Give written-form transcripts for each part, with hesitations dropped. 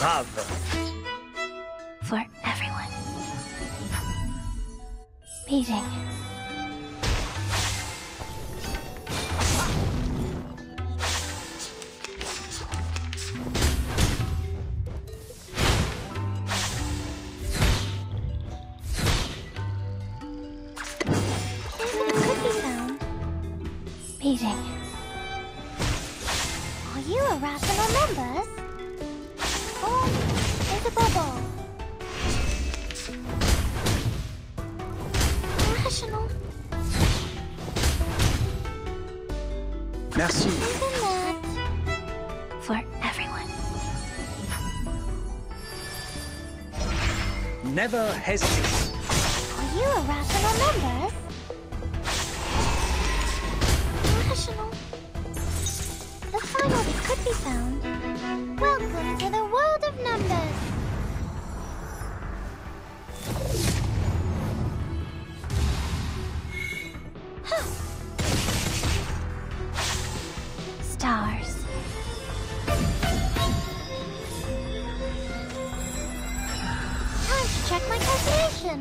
Brave. For everyone. Meeting. Meeting. Are you irrational numbers? Or is a bubble? Irrational. Merci. Isn't that? For everyone. Never hesitate. Are you irrational numbers? Irrational. The final that could be found. Welcome to the world of numbers. Stars. Time to check my calculation.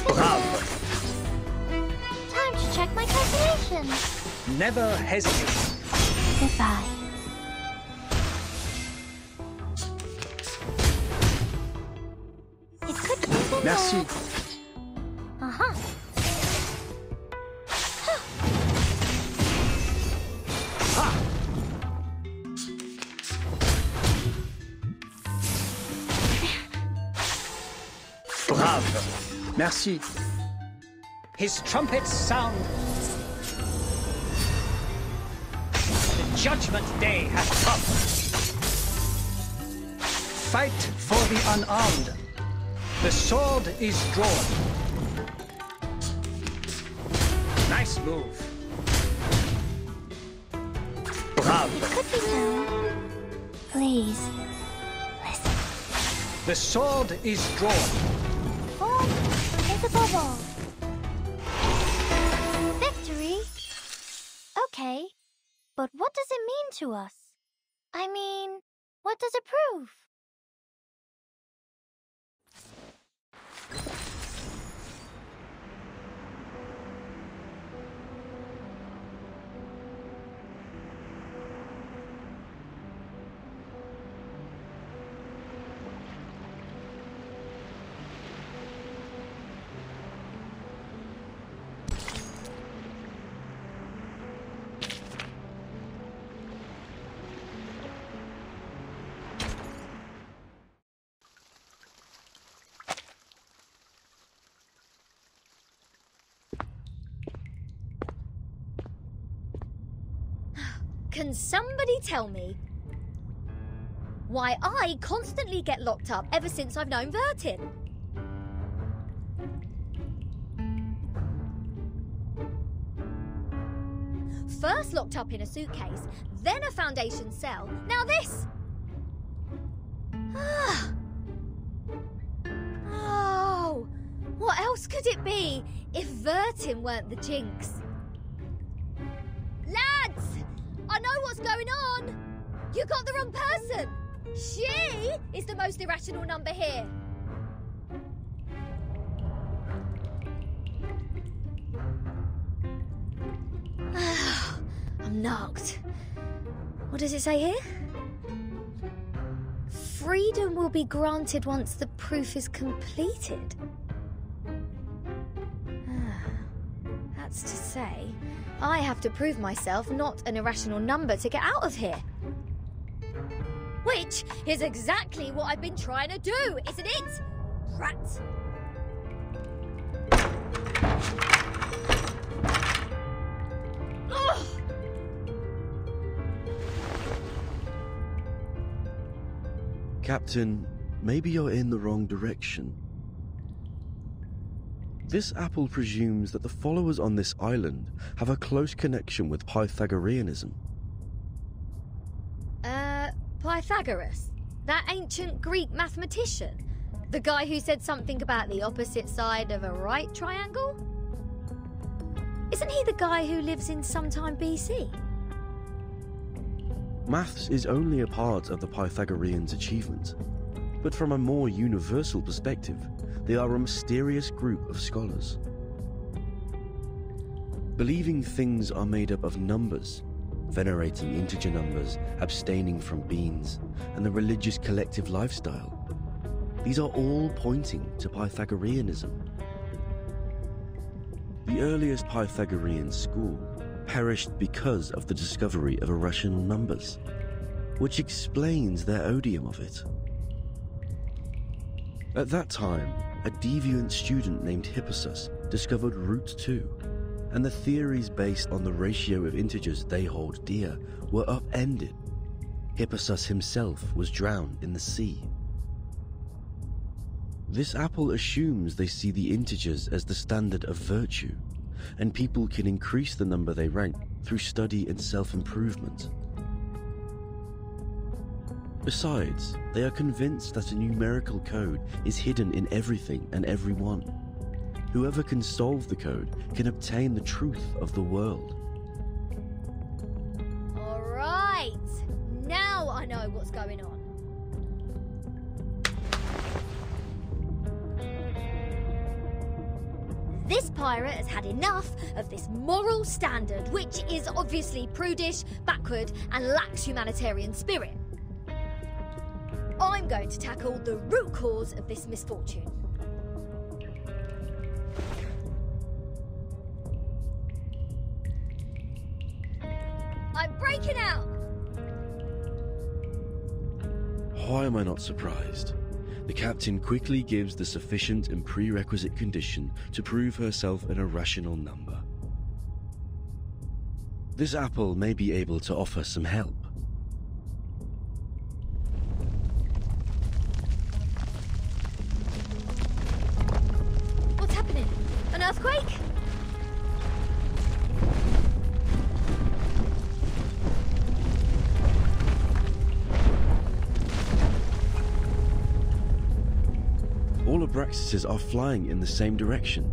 Brave. Time to check my calculation. Never hesitate. Goodbye. It could be the Merci. Uh-huh. Brave. Merci. His trumpets sound. The judgment day has come. Fight for the unarmed. The sword is drawn. Nice move. Brave. It could be found. Please. Listen. The sword is drawn. Or is a bubble. Victory? Okay, but what does it mean to us? I mean, what does it prove? Can somebody tell me why I constantly get locked up ever since I've known Vertin? First locked up in a suitcase, then a Foundation cell, now this! Oh, what else could it be if Vertin weren't the jinx? Lads! I know what's going on! You got the wrong person! She is the most irrational number here! I'm knocked. What does it say here? Freedom will be granted once the proof is completed. That's to say, I have to prove myself not an irrational number to get out of here. Which is exactly what I've been trying to do, isn't it? Rat. Ugh. Captain, maybe you're in the wrong direction. This apple presumes that the followers on this island have a close connection with Pythagoreanism. Pythagoras? That ancient Greek mathematician? The guy who said something about the opposite side of a right triangle? Isn't he the guy who lives in sometime BC? Maths is only a part of the Pythagoreans' achievement, but from a more universal perspective, they are a mysterious group of scholars. Believing things are made up of numbers, venerating integer numbers, abstaining from beans, and the religious collective lifestyle. These are all pointing to Pythagoreanism. The earliest Pythagorean school perished because of the discovery of irrational numbers, which explains their odium of it. At that time, a deviant student named Hippasus discovered root 2, and the theories based on the ratio of integers they hold dear were upended. Hippasus himself was drowned in the sea. This apple assumes they see the integers as the standard of virtue, and people can increase the number they rank through study and self-improvement. Besides, they are convinced that a numerical code is hidden in everything and everyone. Whoever can solve the code can obtain the truth of the world. All right, now I know what's going on. This pirate has had enough of this moral standard, which is obviously prudish, backward, and lacks humanitarian spirit. I'm going to tackle the root cause of this misfortune. I'm breaking out! Why am I not surprised? The captain quickly gives the sufficient and prerequisite condition to prove herself an irrational number. This apple may be able to offer some help. What's happening? An earthquake? All Abraxases are flying in the same direction.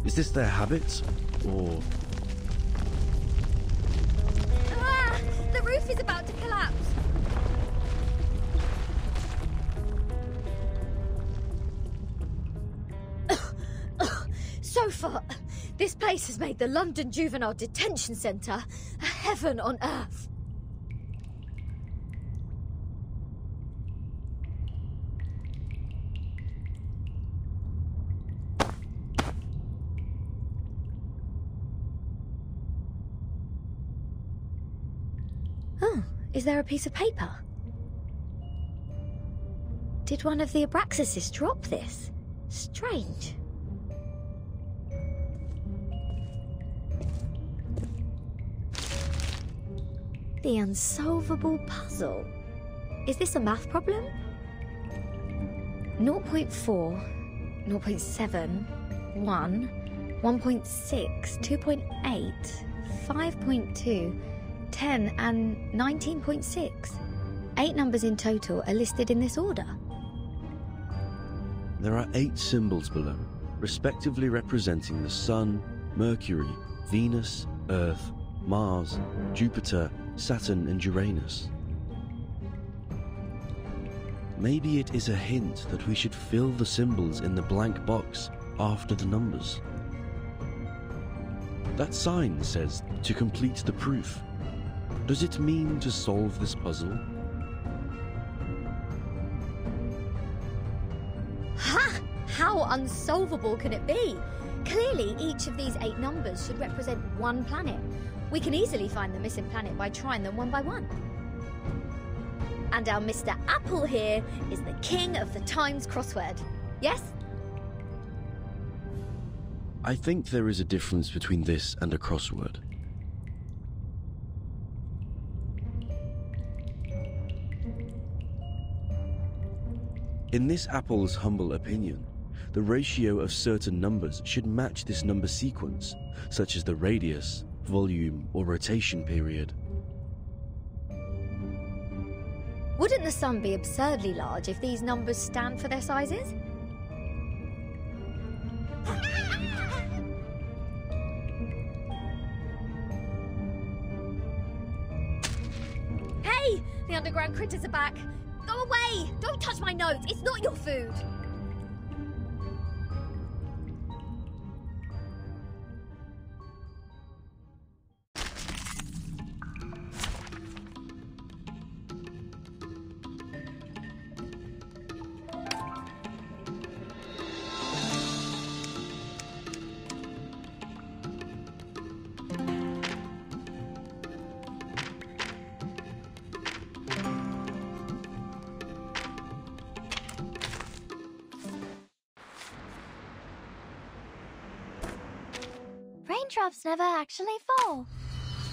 Is this their habit, or... Ah! The roof is about to collapse! So far, this place has made the London Juvenile Detention Centre a heaven on earth. Oh, is there a piece of paper? Did one of the Abraxases drop this? Strange. The unsolvable puzzle. Is this a math problem? 0.4, 0.7, 1, 1.6, 2.8, 5.2, 10 and 19.6. 8 numbers in total are listed in this order. There are 8 symbols below, respectively representing the Sun, Mercury, Venus, Earth, Mars, Jupiter, Saturn and Uranus. Maybe it is a hint that we should fill the symbols in the blank box after the numbers. That sign says to complete the proof. Does it mean to solve this puzzle? Ha! How unsolvable can it be? Clearly, each of these 8 numbers should represent one planet. We can easily find the missing planet by trying them one by one. And our Mr. Apple here is the king of the Times crossword. Yes? I think there is a difference between this and a crossword. In this apple's humble opinion, the ratio of certain numbers should match this number sequence, such as the radius, volume, or rotation period. Wouldn't the sun be absurdly large if these numbers stand for their sizes? Hey! The underground critters are back! Go away! Don't touch my notes! It's not your food! Raindrops never actually fall.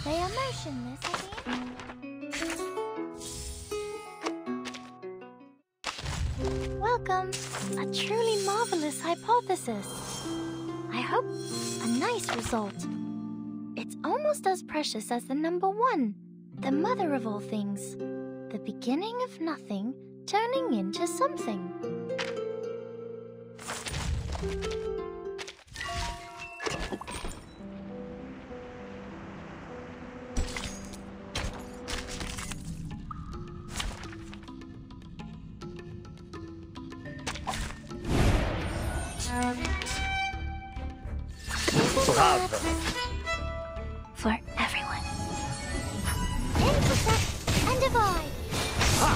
They are motionless at the end. Welcome. A truly marvelous hypothesis. I hope a nice result. It's almost as precious as the number 1, the mother of all things. The beginning of nothing turning into something. Bravo. For everyone. Intersect and divide. Ha!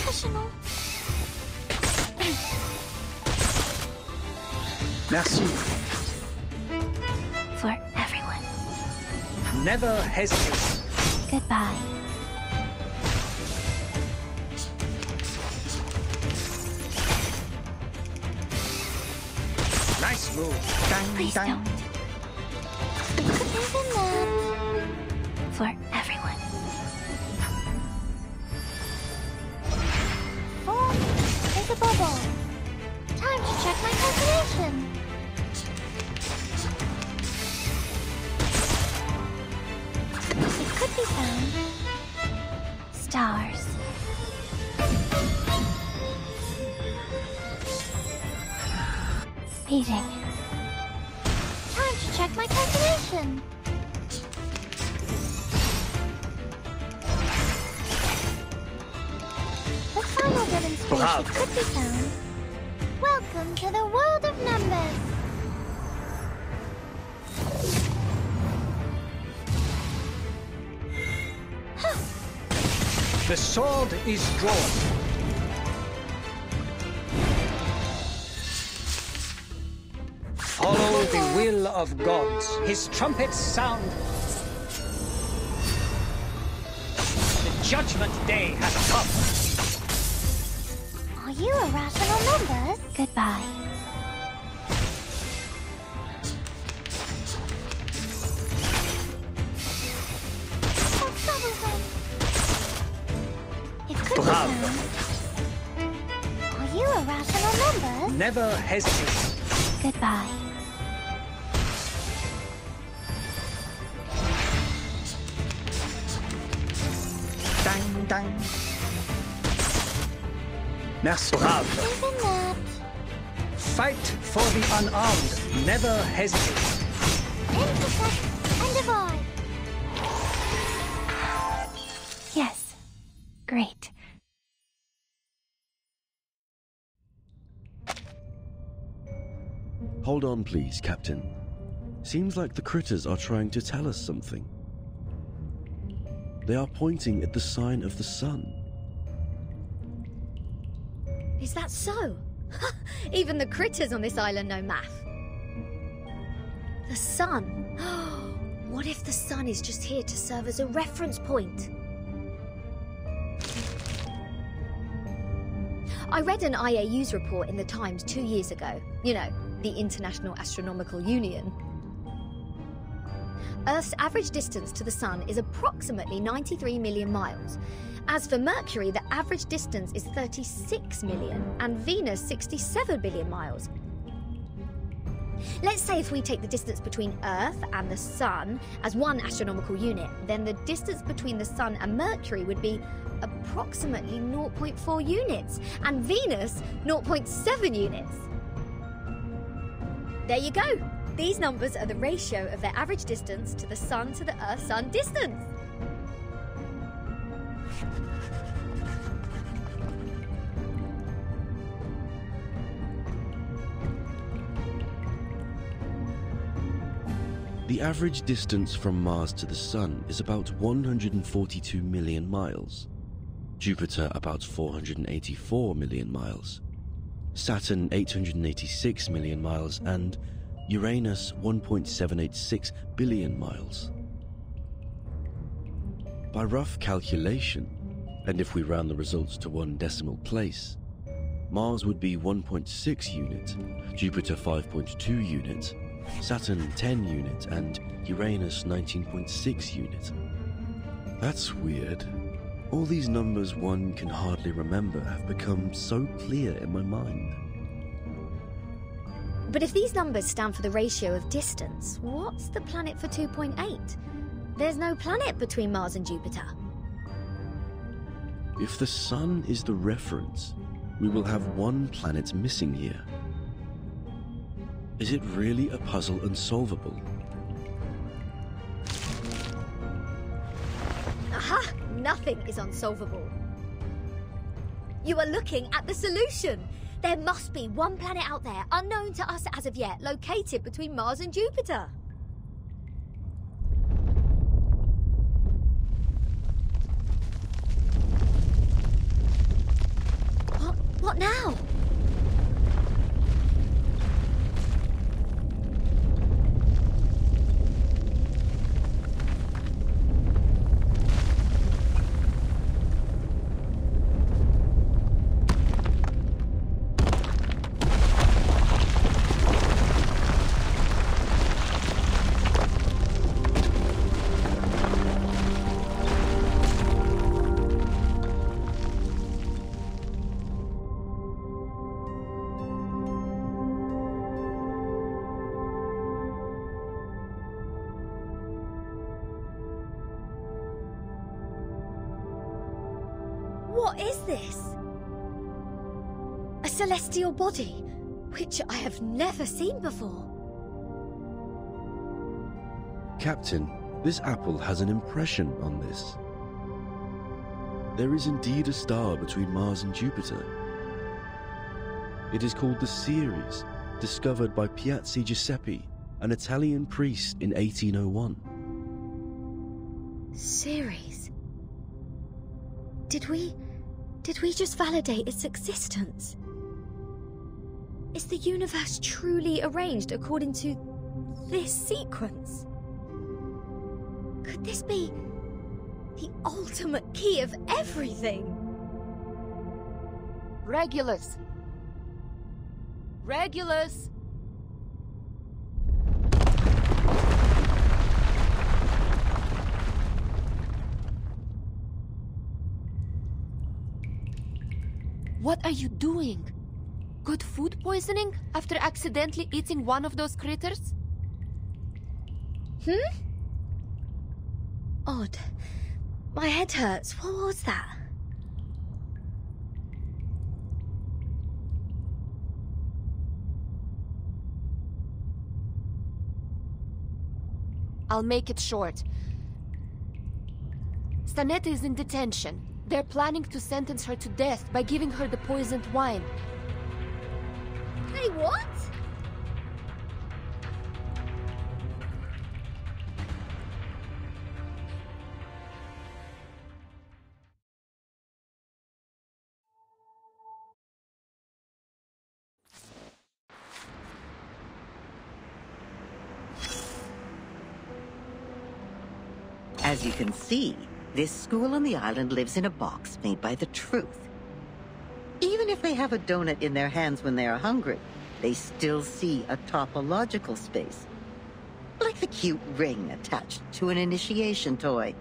Rational. Merci. For everyone. Never hesitate. Goodbye. Nice move. Dang, Please dang. don't. Isn't that? For everyone. Form is a bubble. Time to check my calculation. It could be found. Stars. Meeting. Time to check my calculation. The final demonstration Bravo. could be found. Welcome to the world of numbers. The sword is drawn. Follow the will of gods. His trumpets sound. The judgment day has come. Are you irrational numbers? Goodbye. What troubles them? It could Bravo. be found. Are you irrational numbers? Never hesitate. Goodbye. Dang, dang. Merci. Bravo. Isn't that? Fight for the unarmed. Never hesitate. Intersect and divide. Yes. Great. Hold on, please, Captain. Seems like the critters are trying to tell us something. They are pointing at the sign of the sun. Is that so? Even the critters on this island know math. The sun. What if the sun is just here to serve as a reference point? I read an IAU's report in the Times 2 years ago. You know, the International Astronomical Union. Earth's average distance to the sun is approximately 93 million miles. As for Mercury, the average distance is 36 million, and Venus 67 billion miles. Let's say if we take the distance between Earth and the Sun as one astronomical unit, then the distance between the Sun and Mercury would be approximately 0.4 units, and Venus 0.7 units. There you go. These numbers are the ratio of their average distance to the Sun to the Earth-Sun distance. The average distance from Mars to the Sun is about 142 million miles. Jupiter about 484 million miles. Saturn 886 million miles, and Uranus 1.786 billion miles. By rough calculation, and if we round the results to one decimal place, Mars would be 1.6 unit, Jupiter 5.2 unit, Saturn 10 unit, and Uranus 19.6 unit. That's weird. All these numbers one can hardly remember have become so clear in my mind. But if these numbers stand for the ratio of distance, what's the planet for 2.8? There's no planet between Mars and Jupiter. If the Sun is the reference, we will have one planet missing here. Is it really a puzzle unsolvable? Aha! Nothing is unsolvable. You are looking at the solution. There must be one planet out there, unknown to us as of yet, located between Mars and Jupiter. What now? What is this? A celestial body, which I have never seen before. Captain, this apple has an impression on this. There is indeed a star between Mars and Jupiter. It is called the Ceres, discovered by Piazzi Giuseppe, an Italian priest in 1801. Ceres? Did we just validate its existence? Is the universe truly arranged according to this sequence? Could this be the ultimate key of everything? Regulus! Regulus! What are you doing? Good food poisoning after accidentally eating one of those critters? Odd. My head hurts. What was that? I'll make it short. Stanetta is in detention. They're planning to sentence her to death by giving her the poisoned wine. Hey, what? As you can see, this school on the island lives in a box made by the truth. Even if they have a donut in their hands when they are hungry, they still see a topological space. Like the cute ring attached to an initiation toy.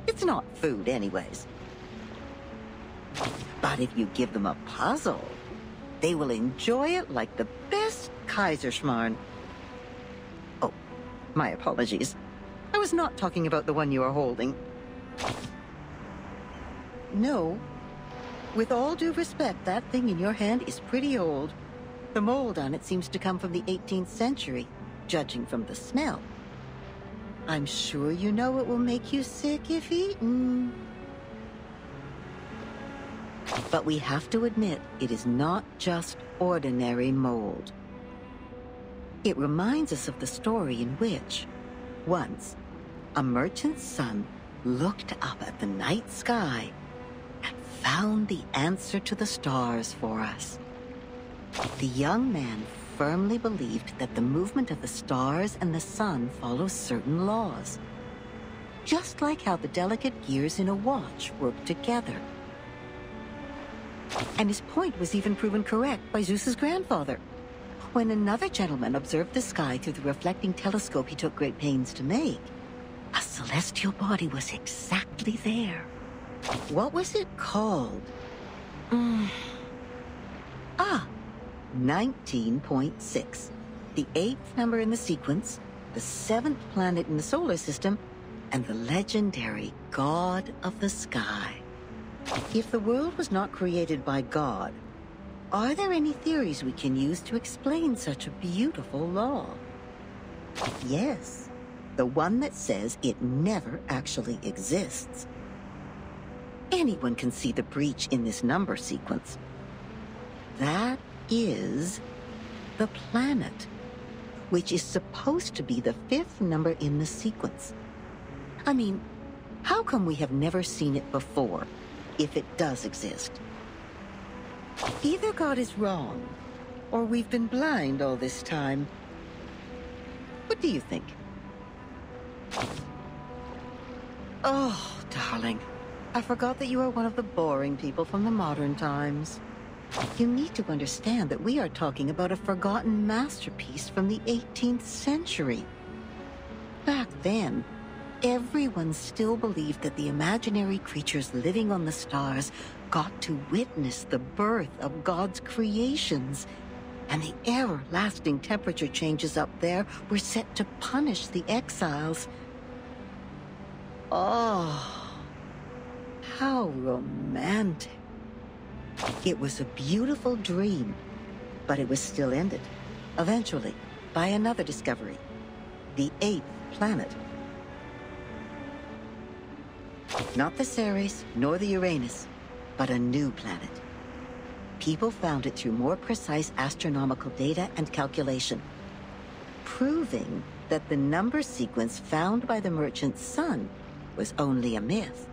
It's not food anyways. But if you give them a puzzle, they will enjoy it like the best Kaiserschmarrn. Oh, my apologies. I was not talking about the one you are holding. No. With all due respect, that thing in your hand is pretty old. The mold on it seems to come from the 18th century. judging from the smell. I'm sure you know it will make you sick if eaten. But we have to admit, it is not just ordinary mold. It reminds us of the story in which, once, a merchant's son looked up at the night sky and found the answer to the stars for us. The young man firmly believed that the movement of the stars and the sun follows certain laws, just like how the delicate gears in a watch work together. And his point was even proven correct by Zeus's grandfather. When another gentleman observed the sky through the reflecting telescope he took great pains to make, a celestial body was exactly there. What was it called? 19.6. The 8th number in the sequence, the 7th planet in the solar system, and the legendary God of the Sky. If the world was not created by God, are there any theories we can use to explain such a beautiful law? Yes, the one that says it never actually exists. Anyone can see the breach in this number sequence. That is the planet, which is supposed to be the 5th number in the sequence. I mean, how come we have never seen it before, if it does exist? Either God is wrong, or we've been blind all this time. What do you think? Oh, darling, I forgot that you are one of the boring people from the modern times. You need to understand that we are talking about a forgotten masterpiece from the 18th century. Back then, everyone still believed that the imaginary creatures living on the stars got to witness the birth of God's creations, and the everlasting temperature changes up there were set to punish the exiles. Oh, how romantic. It was a beautiful dream, but it was still ended, eventually, by another discovery, the 8th planet. Not the Ceres, nor the Uranus, but a new planet. People found it through more precise astronomical data and calculation, proving that the number sequence found by the merchant's son was only a myth.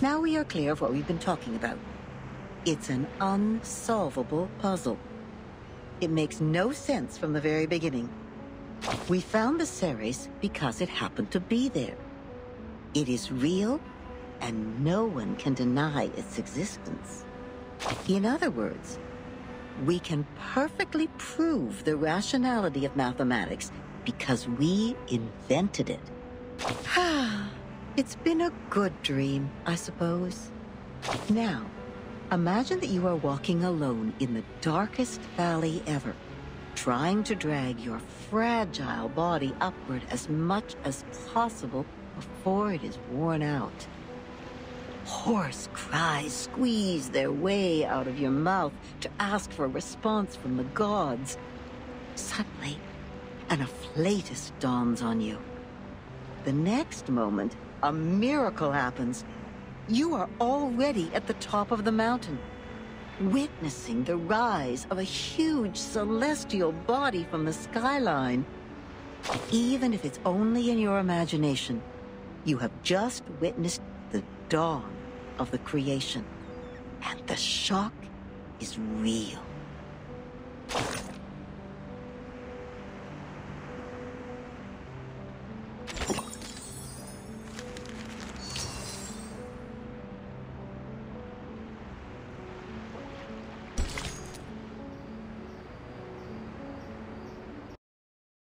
Now we are clear of what we've been talking about. It's an unsolvable puzzle. It makes no sense from the very beginning. We found the Ceres because it happened to be there. It is real, and no one can deny its existence. In other words, we can perfectly prove the rationality of mathematics because we invented it. It's been a good dream, I suppose. Now, imagine that you are walking alone in the darkest valley ever, trying to drag your fragile body upward as much as possible before it is worn out. Hoarse cries squeeze their way out of your mouth to ask for a response from the gods. Suddenly, an afflatus dawns on you. The next moment, a miracle happens. You are already at the top of the mountain, witnessing the rise of a huge celestial body from the skyline. Even if it's only in your imagination, you have just witnessed the dawn of the creation, and the shock is real.